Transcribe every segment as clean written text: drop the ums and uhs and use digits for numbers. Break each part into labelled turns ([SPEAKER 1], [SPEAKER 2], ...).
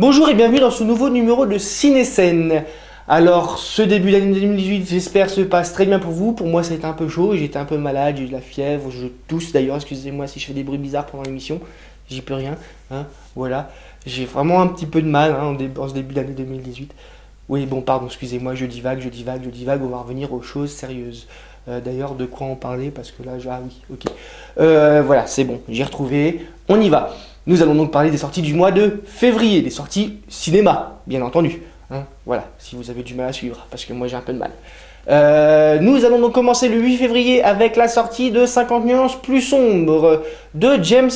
[SPEAKER 1] Bonjour et bienvenue dans ce nouveau numéro de Ciné-Scène. Alors, ce début d'année 2018, j'espère se passe très bien pour vous. Pour moi, ça a été un peu chaud, j'étais un peu malade, j'ai eu de la fièvre, je tousse d'ailleurs, excusez-moi si je fais des bruits bizarres pendant l'émission, j'y peux rien, hein, voilà. J'ai vraiment un petit peu de mal en ce début d'année 2018. Oui, bon, pardon, excusez-moi, je divague, on va revenir aux choses sérieuses. D'ailleurs, de quoi en parler, parce que là, ah oui, ok. Voilà, c'est bon, j'ai retrouvé, on y va. Nous allons donc parler des sorties du mois de février, des sorties cinéma, bien entendu. Hein, voilà, si vous avez du mal à suivre, parce que moi j'ai un peu de mal. Nous allons donc commencer le 8 février avec la sortie de 50 nuances plus sombres de James...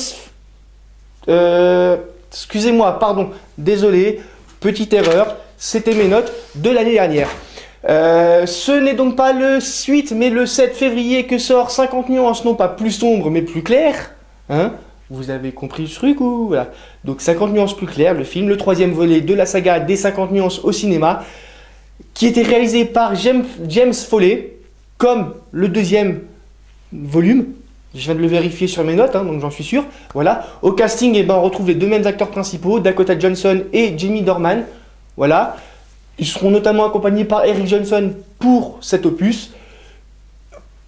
[SPEAKER 1] excusez-moi, pardon, désolé, petite erreur, c'était mes notes de l'année dernière. Ce n'est donc pas le 8 mais le 7 février que sort 50 nuances, non pas plus sombres mais plus claires. Hein? Vous avez compris ce truc ou voilà. Donc 50 nuances plus claires, le film, le troisième volet de la saga des 50 nuances au cinéma, qui était réalisé par James Foley, comme le deuxième volume. Je viens de le vérifier sur mes notes, hein, donc j'en suis sûr. Voilà. Au casting, eh ben, on retrouve les deux mêmes acteurs principaux, Dakota Johnson et Jamie Dornan. Voilà. Ils seront notamment accompagnés par Eric Johnson pour cet opus.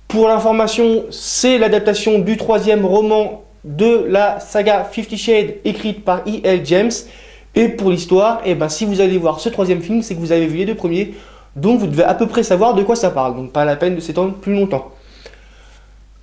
[SPEAKER 1] Pour l'information, c'est l'adaptation du troisième roman de la saga 50 Shades écrite par E.L. James. Et pour l'histoire, eh ben, si vous allez voir ce troisième film, c'est que vous avez vu les deux premiers, donc vous devez à peu près savoir de quoi ça parle, donc pas la peine de s'étendre plus longtemps.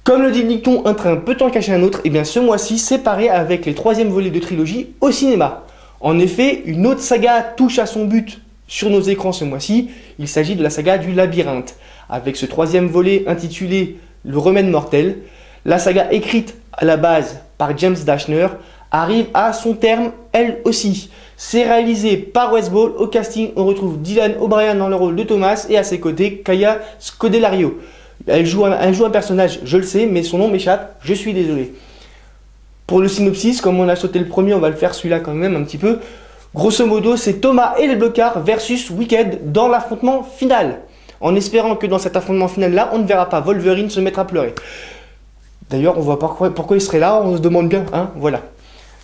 [SPEAKER 1] Comme le dit le dicton, un train peut en cacher un autre, et bien ce mois-ci, c'est pareil avec les troisièmes volets de trilogie au cinéma. En effet, une autre saga touche à son but sur nos écrans ce mois-ci, il s'agit de la saga du labyrinthe, avec ce troisième volet intitulé Le Remède Mortel. La saga écrite à la base par James Dashner arrive à son terme elle aussi. C'est réalisé par Wes Ball. Au casting, on retrouve Dylan O'Brien dans le rôle de Thomas et à ses côtés, Kaya Scodelario. Elle joue un personnage, je le sais, mais son nom m'échappe, je suis désolé. Pour le synopsis, comme on a sauté le premier, on va le faire celui-là quand même un petit peu. Grosso modo, c'est Thomas et les blocards versus Wicked dans l'affrontement final. En espérant que dans cet affrontement final-là, on ne verra pas Wolverine se mettre à pleurer. D'ailleurs, on voit pourquoi il serait là, on se demande bien, hein, voilà.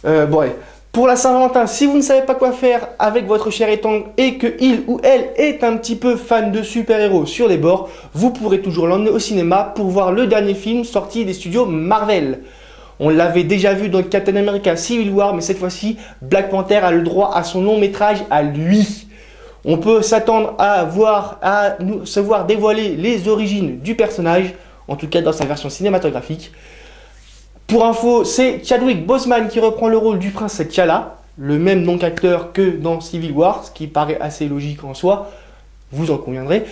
[SPEAKER 1] Bon, allez. Pour la Saint-Valentin, si vous ne savez pas quoi faire avec votre cher et tendre et que il ou elle est un petit peu fan de super-héros sur les bords, vous pourrez toujours l'emmener au cinéma pour voir le dernier film sorti des studios Marvel. On l'avait déjà vu dans Captain America Civil War, mais cette fois-ci, Black Panther a le droit à son long métrage à lui. On peut s'attendre se voir dévoiler les origines du personnage, en tout cas dans sa version cinématographique. Pour info, c'est Chadwick Boseman qui reprend le rôle du prince T'Challa, le même donc acteur que dans Civil War, ce qui paraît assez logique en soi, vous en conviendrez.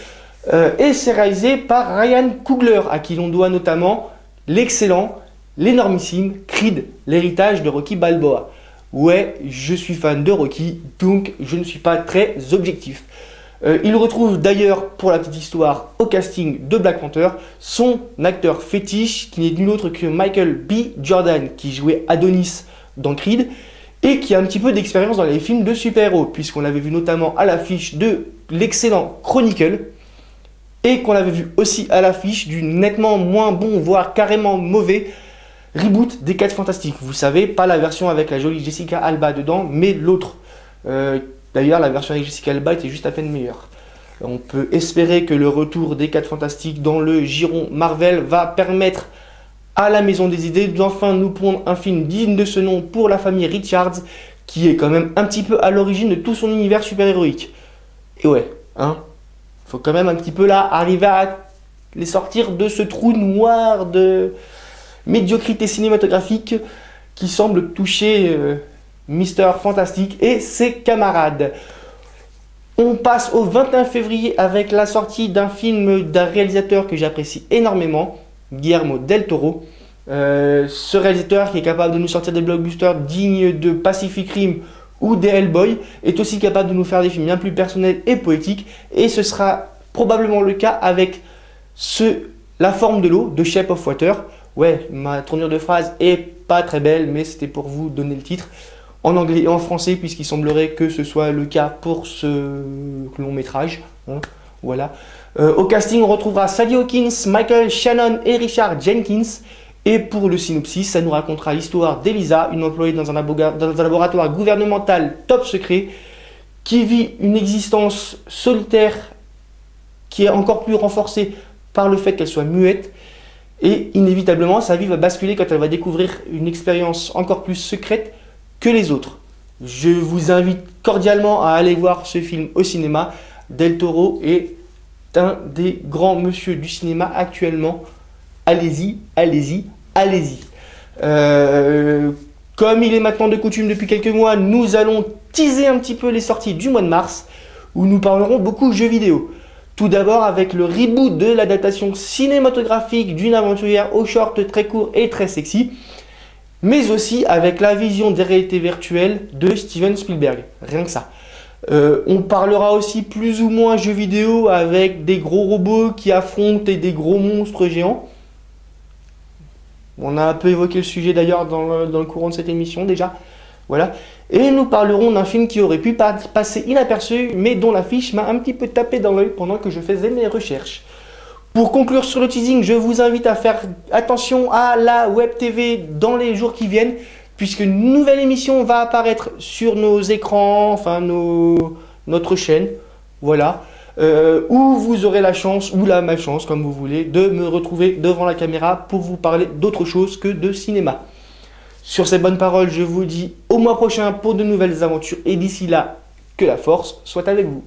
[SPEAKER 1] Et c'est réalisé par Ryan Coogler, à qui l'on doit notamment l'excellent, l'énormissime Creed, l'héritage de Rocky Balboa. Ouais, je suis fan de Rocky, donc je ne suis pas très objectif. Il retrouve d'ailleurs, pour la petite histoire, au casting de Black Panther, son acteur fétiche, qui n'est nul autre que Michael B. Jordan, qui jouait Adonis dans Creed, et qui a un petit peu d'expérience dans les films de super-héros, puisqu'on l'avait vu notamment à l'affiche de l'excellent Chronicle, et qu'on l'avait vu aussi à l'affiche du nettement moins bon, voire carrément mauvais, reboot des 4 Fantastiques. Vous savez, pas la version avec la jolie Jessica Alba dedans, mais l'autre. D'ailleurs, la version avec Jessica Alba était juste à peine meilleure. On peut espérer que le retour des 4 Fantastiques dans le giron Marvel va permettre à la Maison des Idées d'enfin nous pondre un film digne de ce nom pour la famille Richards, qui est quand même un petit peu à l'origine de tout son univers super-héroïque. Et ouais, hein, faut quand même un petit peu là arriver à les sortir de ce trou noir de médiocrité cinématographique qui semble toucher Mister Fantastique et ses camarades. On passe au 21 février avec la sortie d'un film d'un réalisateur que j'apprécie énormément, Guillermo del Toro. Ce réalisateur qui est capable de nous sortir des blockbusters dignes de Pacific Rim ou des Hellboy est aussi capable de nous faire des films bien plus personnels et poétiques. Et ce sera probablement le cas avec La forme de l'eau de Shape of Water. Ouais, ma tournure de phrase est pas très belle, mais c'était pour vous donner le titre en anglais et en français, puisqu'il semblerait que ce soit le cas pour ce long métrage. Hein, voilà. Au casting, on retrouvera Sally Hawkins, Michael Shannon et Richard Jenkins. Et pour le synopsis, ça nous racontera l'histoire d'Elisa, une employée dans un laboratoire gouvernemental top secret, qui vit une existence solitaire qui est encore plus renforcée par le fait qu'elle soit muette. Et inévitablement, sa vie va basculer quand elle va découvrir une expérience encore plus secrète que les autres. Je vous invite cordialement à aller voir ce film au cinéma. Del Toro est un des grands monsieur du cinéma actuellement. Allez-y, allez-y, allez-y. Comme il est maintenant de coutume depuis quelques mois, nous allons teaser un petit peu les sorties du mois de mars, où nous parlerons beaucoup jeux vidéo. Tout d'abord avec le reboot de l'adaptation cinématographique d'une aventurière au short très court et très sexy, mais aussi avec la vision des réalités virtuelles de Steven Spielberg. Rien que ça. On parlera aussi plus ou moins jeux vidéo avec des gros robots qui affrontent des gros monstres géants. On a un peu évoqué le sujet d'ailleurs dans le courant de cette émission déjà. Voilà. Et nous parlerons d'un film qui aurait pu passer inaperçu, mais dont l'affiche m'a un petit peu tapé dans l'œil pendant que je faisais mes recherches. Pour conclure sur le teasing, je vous invite à faire attention à la web TV dans les jours qui viennent, puisque une nouvelle émission va apparaître sur nos écrans, enfin notre chaîne, voilà, où vous aurez la chance, ou la malchance, comme vous voulez, de me retrouver devant la caméra pour vous parler d'autre chose que de cinéma. Sur ces bonnes paroles, je vous dis au mois prochain pour de nouvelles aventures, et d'ici là, que la force soit avec vous.